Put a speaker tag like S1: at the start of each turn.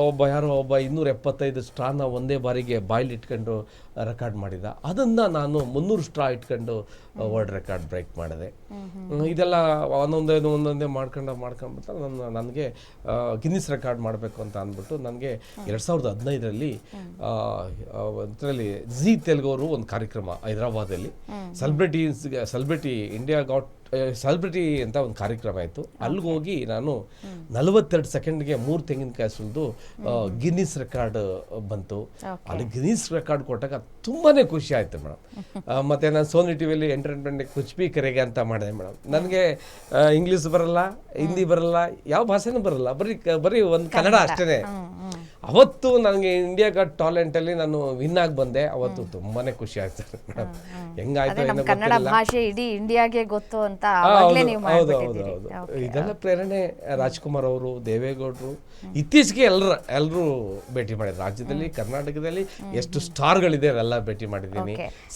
S1: ಒಬ್ಬ 275 ಸ್ಟ್ರಾನ ಒಂದೇ ಬಾರಿಗೆ ಬಾಯಲ್ಲಿ ಇಟ್ಕೊಂಡು ರೆಕಾರ್ಡ್ ಮಾಡಿದ. ಅದನ್ನು ನಾನು 300 ಸ್ಟ್ರಾ ಇಟ್ಕೊಂಡು ವರ್ಲ್ಡ್ ರೆಕಾರ್ಡ್ ಬ್ರೇಕ್ ಮಾಡಿದೆ. ಇದೆಲ್ಲ ಒಂದೊಂದೇ ಮಾಡ್ಕೊಂಡ್ಬಿಟ್ಟು ನನಗೆ ಗಿನ್ನಿಸ್ ರೆಕಾರ್ಡ್ ಮಾಡಬೇಕು ಅಂತ ಅಂದ್ಬಿಟ್ಟು ನನಗೆ 2015ರಲ್ಲಿ ಇದರಲ್ಲಿ ಝೀ ತೆಲುಗವರು ಒಂದು ಕಾರ್ಯಕ್ರಮ ಹೈದರಾಬಾದಲ್ಲಿ ಸೆಲೆಬ್ರಿಟಿ ಇಂಡಿಯಾ ಗಾಟ್ ಸೆಲೆಬ್ರಿಟಿ ಅಂತ ಒಂದು ಕಾರ್ಯಕ್ರಮ ಆಯಿತು. ಅಲ್ಲಿಗೆ ಹೋಗಿ ನಾನು 42 ಸೆಕೆಂಡ್ಗೆ 3 ತೆಂಗಿನಕಾಯಿ ಸುಲಿದು ಗಿನ್ನಿಸ್ ರೆಕಾರ್ಡ್ ಬಂತು. ಅಲ್ಲಿ ಗಿನ್ನಿಸ್ ರೆಕಾರ್ಡ್ ಕೊಟ್ಟಾಗ ತುಂಬಾ ಖುಷಿ ಆಯಿತು ಮೇಡಮ್. ಮತ್ತು ನಾನು ಸೋನಿ ಟಿವಿಯಲ್ಲಿ ಎಂಟರ್ಟೈನ್ಮೆಂಟ್ ಕುಚ್ ಬಿ ಕರೆಗೆ ಅಂತ ಮಾಡಿದೆ ಮೇಡಮ್. ನನಗೆ ಇಂಗ್ಲೀಷ್ ಬರಲ್ಲ, ಹಿಂದಿ ಬರಲ್ಲ, ಯಾವ ಭಾಷೆನೂ ಬರಲ್ಲ, ಬರೀ ಒಂದು ಕನ್ನಡ ಅಷ್ಟೇ. ಅವತ್ತು ನನಗೆ ಇಂಡಿಯಾ ಗಾಟ್ ಟಾಲೆಂಟಲ್ಲಿ ನಾನು ವಿನ್ ಆಗಿ ಬಂದೆ. ಅವತ್ತು ತುಂಬಾ ಖುಷಿ ಆಯ್ತು ಮೇಡಮ್. ಹೆಂಗಾಯ್ತು ಏನೋ
S2: ಕನ್ನಡ ಭಾಷೆ ಇಡೀ ಇಂಡಿಯಾಗೆ ಗೊತ್ತು ಅಂತ
S1: ಇದೆಲ್ಲ ಪ್ರೇರಣೆ ರಾಜ್ಕುಮಾರ್ ಅವರು, ದೇವೇಗೌಡರು, ಇತ್ತೀಚೆಗೆ ಎಲ್ಲರೂ ಭೇಟಿ ಮಾಡಿದ್ರು. ರಾಜ್ಯದಲ್ಲಿ ಕರ್ನಾಟಕದಲ್ಲಿ ಎಷ್ಟು ಸ್ಟಾರ್ಗಳಿದೆ ಎಲ್ಲ ಭೇಟಿ ಮಾಡಿದ್ದೀನಿ.